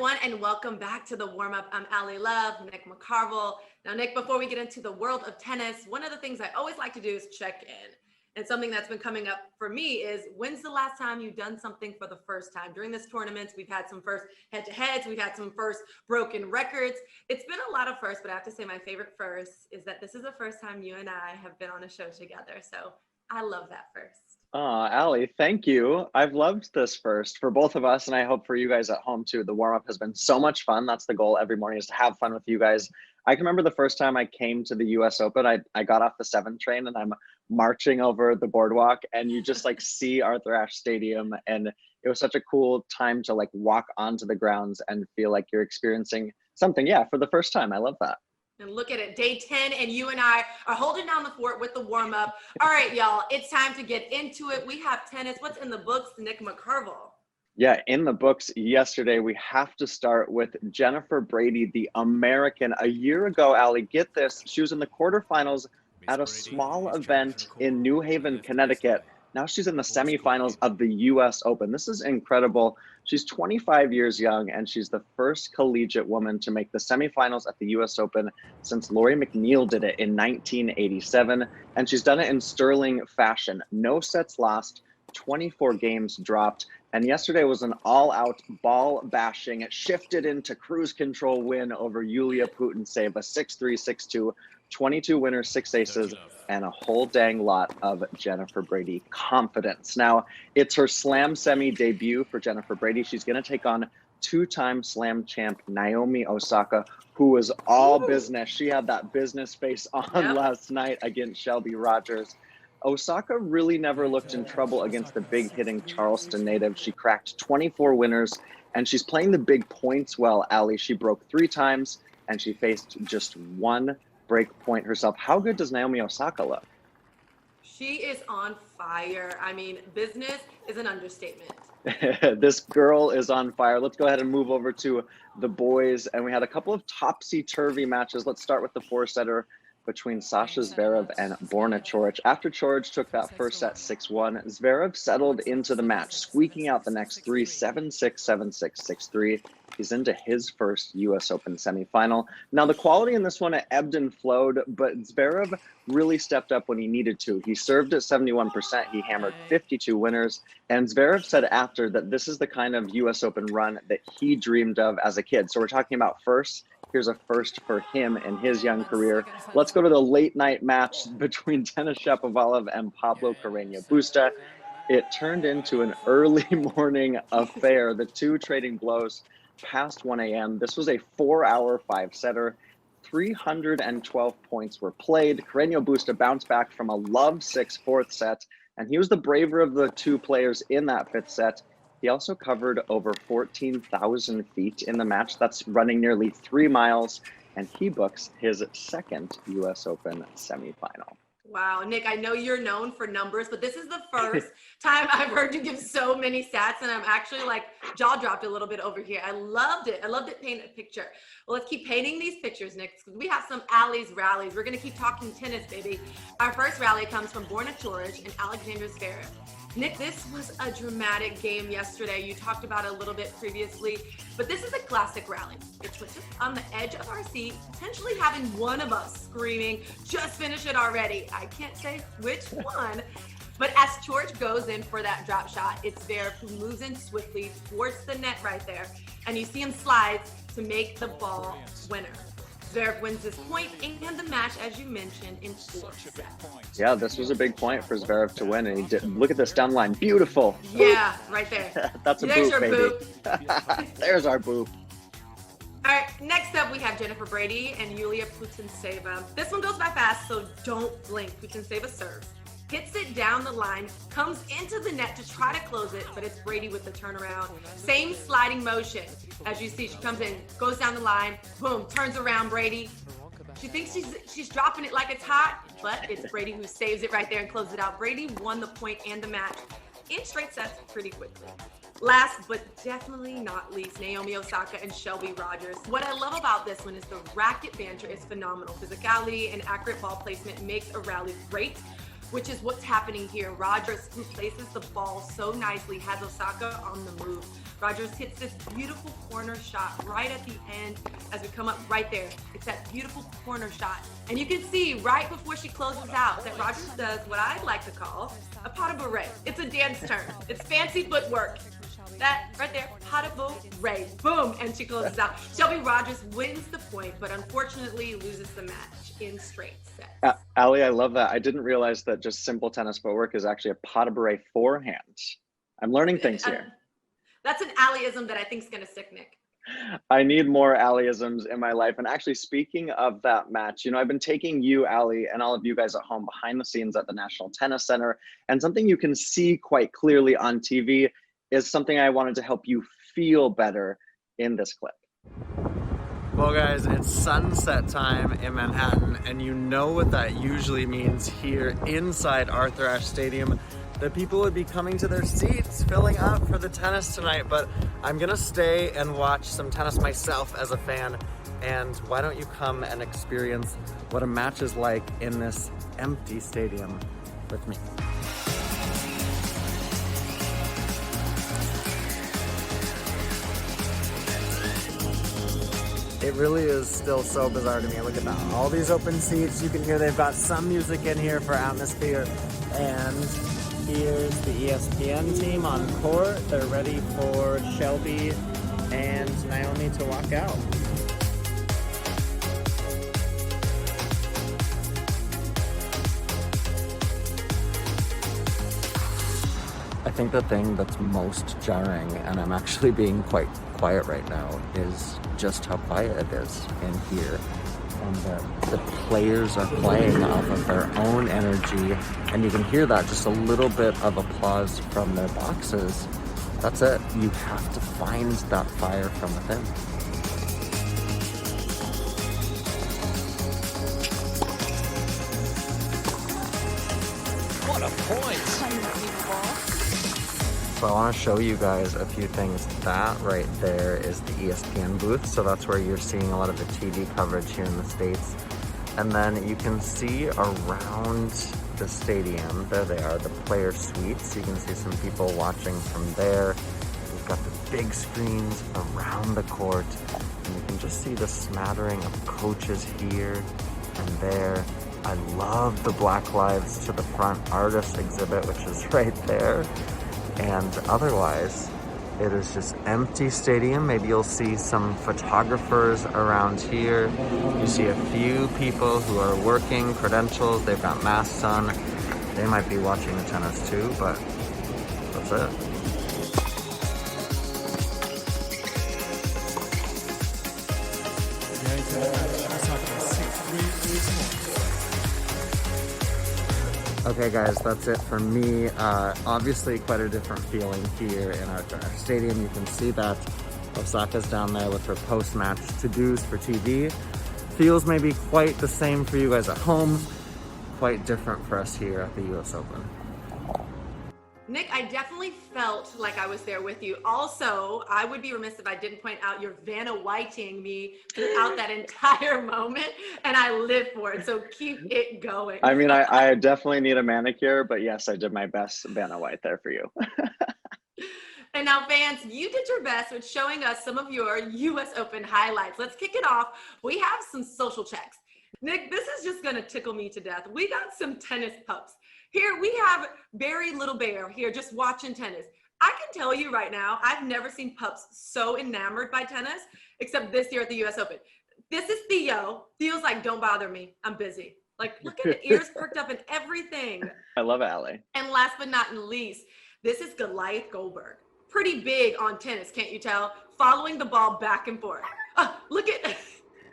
everyone, and welcome back to the warm-up. I'm Allie Love, Nick McCarville. Now, Nick, before we get into the world of tennis, one of the things I always like to do is check in. And something that's been coming up for me is, when's the last time you've done something for the first time? During this tournament, we've had some first head-to-heads, we've had some first broken records. It's been a lot of firsts, but I have to say my favorite first is that this is the first time you and I have been on a show together. So I love that first. Allie, thank you. I've loved this first for both of us, and I hope for you guys at home too. The warm-up has been so much fun. That's the goal every morning, is to have fun with you guys. I can remember the first time I came to the US Open, I got off the 7 train and I'm marching over the boardwalk, and you just like see Arthur Ashe Stadium, and it was such a cool time to like walk onto the grounds and feel like you're experiencing something, for the first time. I love that. And look at it, day 10, and you and I are holding down the fort with the warm-up. All right, y'all, it's time to get into it. We have tennis. What's in the books, Nick McCarville? Yeah, in the books yesterday, we have to start with Jennifer Brady, the American. A year ago, Allie, get this, she was in the quarterfinals at a small event in New Haven, Connecticut. Now she's in the semifinals of the US Open. This is incredible. She's 25 years young, and she's the first collegiate woman to make the semifinals at the US Open since Lori McNeil did it in 1987. And she's done it in sterling fashion. No sets lost, 24 games dropped. And yesterday was an all-out ball bashing. It shifted into cruise control win over Yulia Putintseva, 6-3, 6-2, 22 winners, 6 aces, and a whole dang lot of Jennifer Brady confidence. Now, it's her slam semi debut for Jennifer Brady. She's going to take on 2-time slam champ Naomi Osaka, who was all business. She had that business face on last night against Shelby Rogers. Osaka really never looked in trouble against the big hitting Charleston native. She cracked 24 winners, and she's playing the big points well, Allie. She broke 3 times, and she faced just 1 break point herself. How good does Naomi Osaka look? She is on fire. I mean, business is an understatement. This girl is on fire. Let's go ahead and move over to the boys. And we had a couple of topsy-turvy matches. Let's start with the 4-setter between Sasha Zverev and Borna Coric. After Coric took that first set 6-1, Zverev settled into the match, squeaking out the next 3, 7-6, 7-6, 6-3. He's into his first US Open semifinal. Now, the quality in this one, it ebbed and flowed, but Zverev really stepped up when he needed to. He served at 71%. He hammered 52 winners. And Zverev said after that this is the kind of US Open run that he dreamed of as a kid. So we're talking about first. Here's a first for him in his young career. Let's go to the late night match between Denis Shapovalov and Pablo Carreño Busta. It turned into an early morning affair, the two trading blows past 1 a.m. This was a 4-hour 5-setter. 312 points were played. Carreño Busta bounced back from a love 6 4th set, and he was the braver of the 2 players in that 5th set. He also covered over 14,000 feet in the match. That's running nearly 3 miles, and he books his second US Open semifinal. Wow, Nick, I know you're known for numbers, but this is the first time I've heard you give so many stats, and I'm actually like jaw dropped a little bit over here. I loved it. I loved it painting a picture. Well, let's keep painting these pictures, Nick, because we have some Allie's rallies. We're going to keep talking tennis, baby. Our first rally comes from Borna Coric and Alexander Zverev. Nick, this was a dramatic game yesterday. You talked about it a little bit previously, but this is a classic rally. It's just on the edge of our seat, potentially having one of us screaming, just finish it already. I can't say which one, but as Coric goes in for that drop shot, it's Zverev who moves in swiftly towards the net right there, and you see him slide to make the ball winner. Zverev wins this point and the match, as you mentioned, in 4 sets. Yeah, this was a big point for Zverev to win, and he did. Look at this down line. Beautiful. Yeah, right there. That's a There's boop, your baby. boop. There's our boop. All right, next up we have Jennifer Brady and Yulia Putintseva. This one goes by fast, so don't blink. Putintseva serves, hits it down the line, comes into the net to try to close it, but it's Brady with the turnaround. Same sliding motion. As you see, she comes in, goes down the line, boom, turns around Brady. She thinks she's dropping it like it's hot, but it's Brady who saves it right there and closes it out. Brady won the point and the match in straight sets pretty quickly. Last but definitely not least, Naomi Osaka and Shelby Rogers. What I love about this one is the racket banter is phenomenal. Physicality and accurate ball placement makes a rally great. which is what's happening here. Rogers, who places the ball so nicely, has Osaka on the move. Rogers hits this beautiful corner shot right at the end as we come up right there. It's that beautiful corner shot. And you can see right before she closes out that Rogers does what I'd like to call a pas de bourrée. It's a dance turn. It's fancy footwork. That right there, pas de bourrée. Boom, and she closes out. Shelby Rogers wins the point, but unfortunately loses the match in straight sets. Allie, I love that. I didn't realize that just simple tennis footwork is actually a pas de bourrée forehand. I'm learning things here. That's an Allieism that I think is going to stick, Nick. I need more Allieisms in my life. And actually, speaking of that match, you know, I've been taking you, Allie, and all of you guys at home behind the scenes at the National Tennis Center. And something you can see quite clearly on TV is something I wanted to help you feel better in this clip. Well guys, it's sunset time in Manhattan, and you know what that usually means here inside Arthur Ashe Stadium. The people would be coming to their seats, filling up for the tennis tonight, but I'm gonna stay and watch some tennis myself as a fan. And why don't you come and experience what a match is like in this empty stadium with me. It really is still so bizarre to me. Look at that. All these open seats. You can hear they've got some music in here for atmosphere. And here's the ESPN team on court. They're ready for Shelby and Naomi to walk out. I think the thing that's most jarring, and I'm actually being quite quiet right now, is just how quiet it is in here. And the players are playing off of their own energy, and you can hear that, just a little bit of applause from their boxes. That's it. You have to find that fire from within. What a point! So I want to show you guys a few things. That right there is the ESPN booth. So that's where you're seeing a lot of the TV coverage here in the States. And then you can see around the stadium, there they are, the player suites. You can see some people watching from there. We've got the big screens around the court. And you can just see the smattering of coaches here and there. I love the Black Lives to the Front artist exhibit, which is right there. And otherwise, it is just empty stadium. Maybe you'll see some photographers around here. You see a few people who are working, credentials, they've got masks on. They might be watching the tennis too, but that's it. Okay guys, that's it for me. Obviously quite a different feeling here in our stadium. You can see that Osaka's down there with her post-match to-dos for TV. Feels maybe quite the same for you guys at home, quite different for us here at the US Open. Nick, I definitely felt like I was there with you. Also, I would be remiss if I didn't point out you're Vanna Whiting me throughout that entire moment, and I live for it, so keep it going. I mean, I definitely need a manicure, but yes, I did my best Vanna White there for you. And now, fans, you did your best with showing us some of your US Open highlights. Let's kick it off. We have some social checks. Nick, this is just gonna tickle me to death. We got some tennis pups. Here we have Barry Little Bear here just watching tennis. I can tell you right now, I've never seen pups so enamored by tennis, except this year at the US Open. This is Theo. Theo's like, don't bother me, I'm busy. Like, look at the ears perked up and everything. I love it, Allie. And last but not least, this is Goliath Goldberg. Pretty big on tennis, can't you tell? Following the ball back and forth. Look at,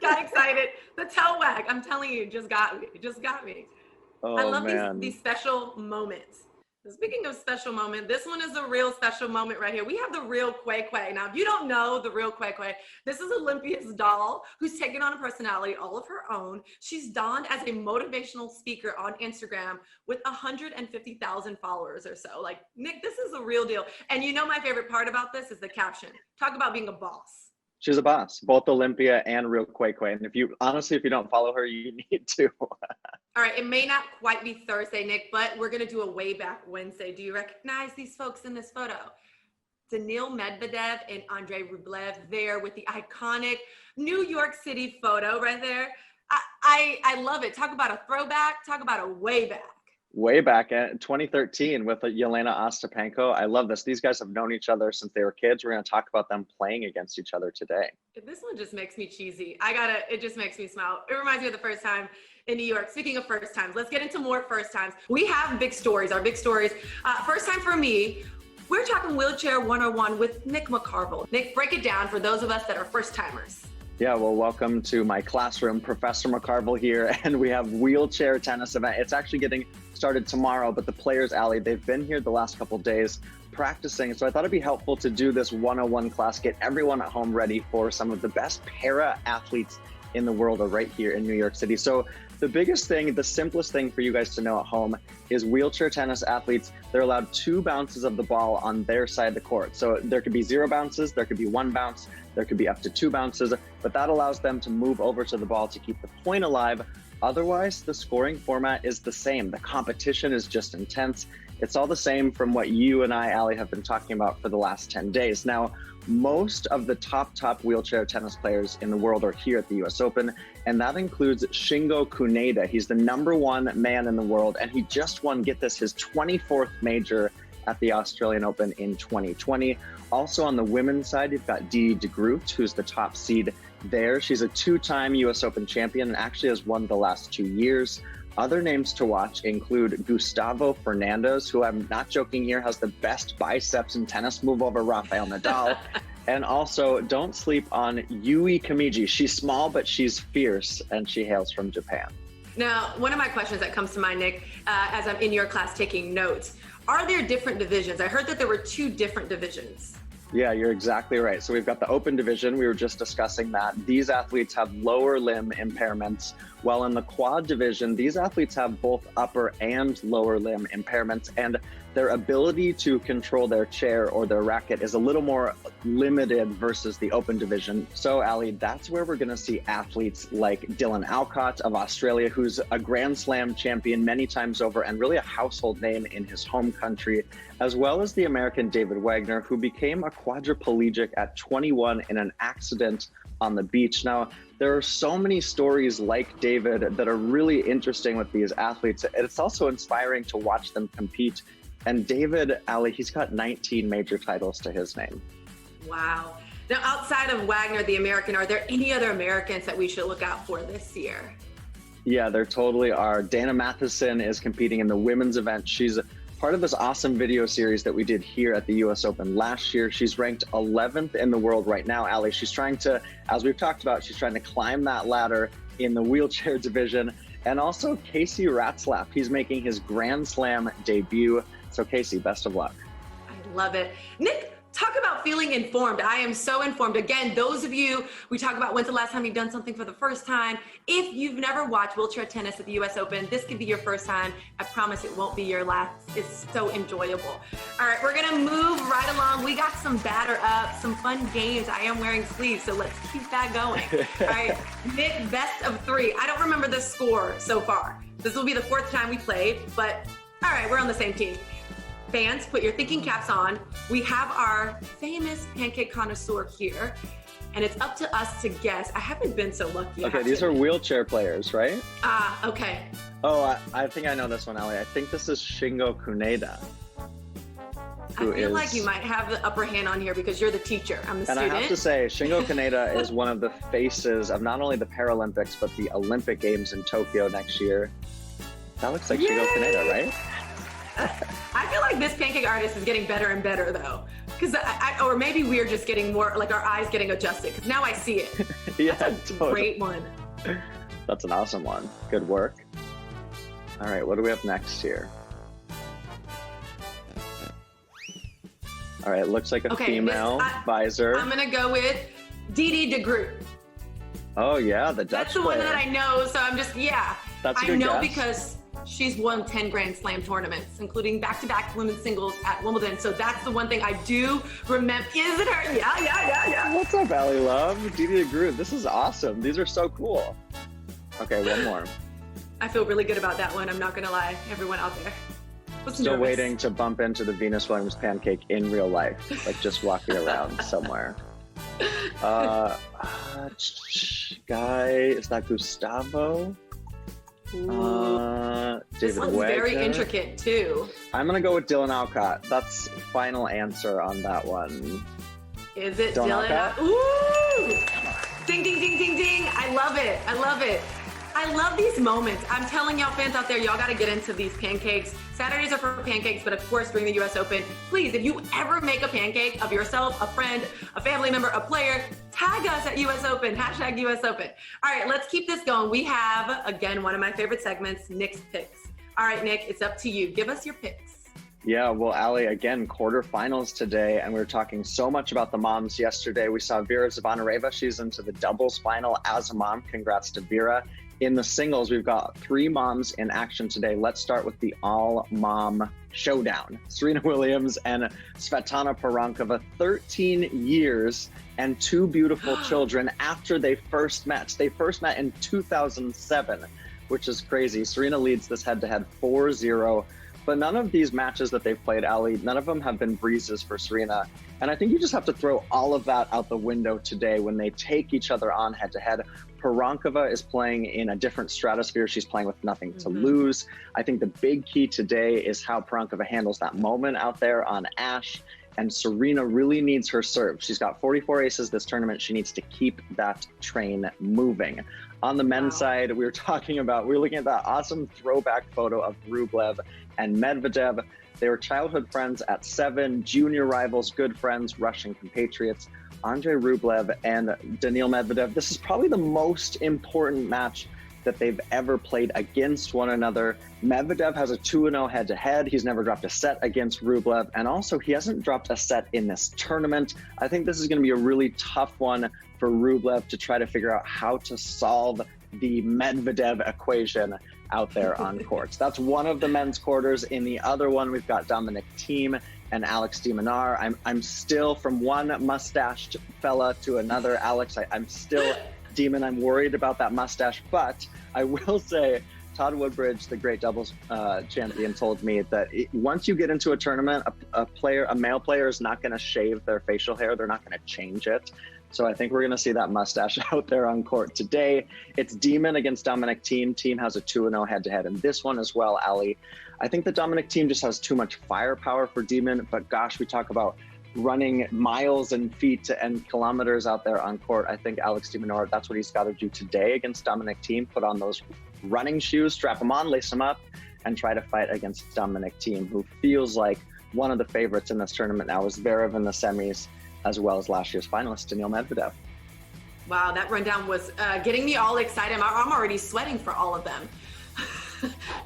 got excited. The tail wag, I'm telling you, just got me, just got me. Oh, I love man. these special moments. Speaking of special moment, this one is a real special moment right here. We have the real Quay Quay. Now, if you don't know the real Quay Quay, this is Olympia's doll who's taken on a personality all of her own. She's donned as a motivational speaker on Instagram with 150,000 followers or so. Like, Nick, this is a real deal. And you know my favorite part about this is the caption. Talk about being a boss. She's a boss, both Olympia and Real Quay Quay. And if you don't follow her, you need to. All right, it may not quite be Thursday, Nick, but we're gonna do a way back Wednesday. Do you recognize these folks in this photo? Daniil Medvedev and Andrei Rublev there with the iconic New York City photo right there. I love it. Talk about a throwback, talk about a way back. Way back at 2013 with Yelena Ostapenko. I love this. These guys have known each other since they were kids. We're going to talk about them playing against each other today. This one just makes me cheesy. It just makes me smile. It reminds me of the first time in New York. Speaking of first times, let's get into more first times. We have big stories, our big stories. First time for me, we're talking wheelchair 101 with Nick McCarville. Nick, break it down for those of us that are first timers. Yeah, well, welcome to my classroom. Professor McCarville here, and we have wheelchair tennis event. It's actually getting started tomorrow, but the players, Allie, they've been here the last couple days practicing. So I thought it'd be helpful to do this 101 class, get everyone at home ready for some of the best para athletes in the world are right here in New York City. So the biggest thing, the simplest thing for you guys to know at home is wheelchair tennis athletes, they're allowed 2 bounces of the ball on their side of the court. So there could be 0 bounces, there could be 1 bounce, there could be up to 2 bounces, but that allows them to move over to the ball to keep the point alive. Otherwise, the scoring format is the same. The competition is just intense. It's all the same from what you and I, Allie, have been talking about for the last 10 days. Now, most of the top wheelchair tennis players in the world are here at the US Open, and that includes Shingo Kuneda. He's the #1 man in the world, and he just won, get this, his 24th major at the Australian Open in 2020. Also on the women's side, you've got Didi de Groot, who's the top seed there. She's a 2-time US Open champion and actually has won the last 2 years. Other names to watch include Gustavo Fernandez, who, I'm not joking here, has the best biceps in tennis, move over Rafael Nadal. And also, don't sleep on Yui Kamiji. She's small, but she's fierce, and she hails from Japan. Now, one of my questions that comes to mind, Nick, as I'm in your class taking notes, are there different divisions? I heard that there were 2 different divisions. Yeah, you're exactly right. So we've got the open division. We were just discussing that. These athletes have lower limb impairments, while in the quad division, these athletes have both upper and lower limb impairments, and their ability to control their chair or their racket is a little more limited versus the open division. So, Allie, that's where we're going to see athletes like Dylan Alcott of Australia, who's a Grand Slam champion many times over and really a household name in his home country, as well as the American David Wagner, who became a quadriplegic at 21 in an accident on the beach. Now, there are so many stories like David that are really interesting with these athletes. It's also inspiring to watch them compete. And David, Allie, he's got 19 major titles to his name. Wow. Now, outside of Wagner, the American, are there any other Americans that we should look out for this year? Yeah, there totally are. Dana Matheson is competing in the women's event. She's part of this awesome video series that we did here at the US Open last year. She's ranked 11th in the world right now, Allie. She's trying to, as we've talked about, she's trying to climb that ladder in the wheelchair division. And also Casey Ratzlaff, he's making his Grand Slam debut. So Casey, best of luck. I love it. Nick, talk about feeling informed. I am so informed. Again, those of you, we talk about when's the last time you've done something for the first time. If you've never watched wheelchair tennis at the US Open, this could be your first time. I promise it won't be your last. It's so enjoyable. All right, we're gonna move right along. We got some batter up, some fun games. I am wearing sleeves, so let's keep that going. All right, Nick, best of 3. I don't remember the score so far. This will be the 4th time we played, but all right, we're on the same team. Fans, put your thinking caps on. We have our famous pancake connoisseur here, and it's up to us to guess. I haven't been so lucky. Okay, these are wheelchair players, right? Okay. Oh, I think I know this one, Allie. I think this is Shingo Kuneda. I feel like you might have the upper hand on here because you're the teacher. I'm the student. And I have to say, Shingo Kuneda is one of the faces of not only the Paralympics, but the Olympic Games in Tokyo next year. That looks like Shingo Kuneda, right? I feel like this pancake artist is getting better and better though. Or maybe we're just getting more, like our eyes getting adjusted, because now I see it. Yeah, that's a great one. That's an awesome one. Good work. All right, what do we have next here? All right, looks like a female visor. I'm gonna go with Didi de Groot. Oh yeah, the Dutch That's the player. one that I know, so I'm just, That's a good I know guess. because she's won 10 Grand Slam tournaments, including back-to-back women's singles at Wimbledon. So that's the one thing I do remember. Is it her? Yeah. What's up, Allie Love? Didi the Groot. This is awesome. These are so cool. Okay, one more. I feel really good about that one. I'm not going to lie, everyone out there. Still waiting to bump into the Venus Williams pancake in real life, like just walking around somewhere. Guy, is that Gustavo? This one's very intricate too. I'm gonna go with Dylan Alcott. That's final answer on that one. Is it Dylan? Ooh! Ding, ding, ding, ding, ding. I love it. I love it. I love these moments. I'm telling y'all fans out there, y'all got to get into these pancakes. Saturdays are for pancakes, but of course during the US Open, please, if you ever make a pancake of yourself, a friend, a family member, a player, tag us at US Open, hashtag US Open. All right, let's keep this going. We have, again, one of my favorite segments, Nick's Picks. All right, Nick, it's up to you. Give us your picks. Yeah, well, Allie, again, quarterfinals today, and we were talking so much about the moms yesterday. We saw Vera Zvonareva. She's into the doubles final as a mom. Congrats to Vera. In the singles, we've got 3 moms in action today. Let's start with the all-mom showdown. Serena Williams and Svetlana Perankova, 13 years and 2 beautiful children after they first met. They first met in 2007, which is crazy. Serena leads this head-to-head 4-0. But none of these matches that they've played, Allie, none of them have been breezes for Serena. And I think you just have to throw all of that out the window today when they take each other on head-to-head. Perankova is playing in a different stratosphere. She's playing with nothing to lose. I think the big key today is how Perankova handles that moment out there on Ash. And Serena really needs her serve. She's got 44 aces this tournament. She needs to keep that train moving. On the men's side, we were looking at that awesome throwback photo of Rublev and Medvedev. They were childhood friends at 7, junior rivals, good friends, Russian compatriots. Andrei Rublev and Daniil Medvedev. This is probably the most important match that they've ever played against one another. Medvedev has a 2-0 head-to-head. He's never dropped a set against Rublev, and also he hasn't dropped a set in this tournament. I think this is going to be a really tough one for Rublev to try to figure out how to solve the Medvedev equation out there on courts. That's one of the men's quarters. In the other one, we've got Dominic Thiem and Alex de Minaur. I'm still, from one mustached fella to another, Alex, I'm still Demon. I'm worried about that mustache, but I will say Todd Woodbridge, the great doubles champion, told me that once you get into a tournament, a male player is not going to shave their facial hair. They're not going to change it. So I think we're going to see that mustache out there on court today. It's Demon against Dominic Thiem. Thiem has a 2-0 head-to-head in this one as well, Ali. I think the Dominic Thiem just has too much firepower for Demon, but gosh, we talk about running miles and feet and kilometers out there on court. I think Alex de Minaur, that's what he's got to do today against Dominic Thiem. Put on those running shoes, strap them on, lace them up, and try to fight against Dominic Thiem, who feels like one of the favorites in this tournament now. Is Zverev in the semis, as well as last year's finalist, Daniil Medvedev. Wow, that rundown was getting me all excited. I'm already sweating for all of them.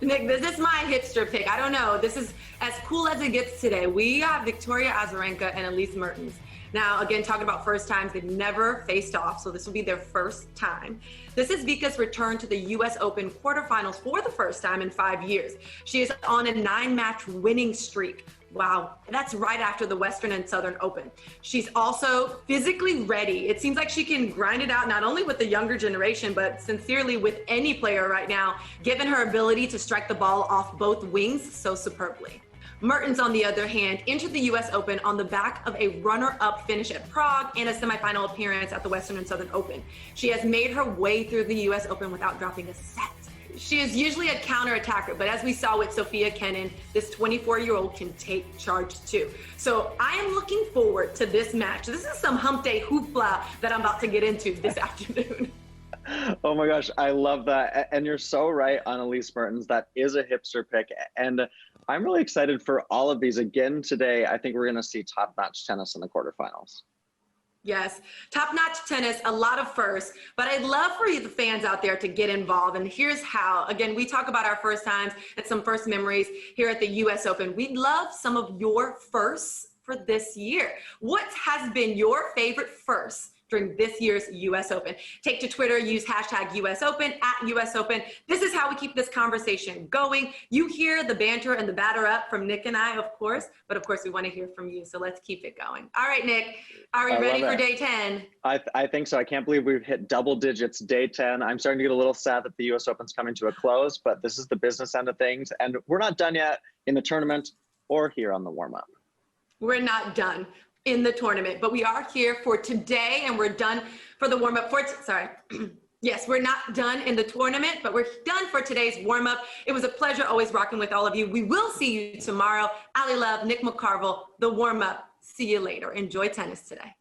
Nick, this is my hipster pick. I don't know. This is as cool as it gets today. We have Victoria Azarenka and Elise Mertens. Now, again, talking about first times, they've never faced off, so this will be their first time. This is Vika's return to the US Open quarterfinals for the first time in 5 years. She is on a 9-match winning streak. Wow, that's right after the Western and Southern Open. She's also physically ready. It seems like she can grind it out not only with the younger generation, but sincerely with any player right now, given her ability to strike the ball off both wings so superbly. Mertens, on the other hand, entered the US Open on the back of a runner-up finish at Prague and a semifinal appearance at the Western and Southern Open. She has made her way through the US Open without dropping a set. She is usually a counter-attacker, but as we saw with Sofia Kenin, this 24-year-old can take charge too. So I am looking forward to this match. This is some hump day hoopla that I'm about to get into this afternoon. Oh my gosh, I love that. And you're so right on Elise Mertens. That is a hipster pick. And I'm really excited for all of these. Again today, I think we're going to see top-notch tennis in the quarterfinals. Yes, top-notch tennis, a lot of firsts, but I'd love for you, the fans out there, to get involved. And here's how. Again, we talk about our first times and some first memories here at the US Open. We'd love some of your firsts for this year. What has been your favorite first during this year's US Open. Take to Twitter, use hashtag US Open, @US Open. This is how we keep this conversation going. You hear the banter and the batter up from Nick and I, of course, but of course we want to hear from you. So let's keep it going. All right, Nick, are we ready for day 10? I think so. I can't believe we've hit double digits day 10. I'm starting to get a little sad that the US Open's coming to a close, but this is the business end of things. And we're not done yet in the tournament or here on the warm-up. We're not done in the tournament, but we are here for today, and we're done for the warm-up for, sorry. Yes, we're not done in the tournament, but we're done for today's warm-up. It was a pleasure always rocking with all of you. We will see you tomorrow. Ali Love, Nick McCarville, the warm-up. See you later. Enjoy tennis today.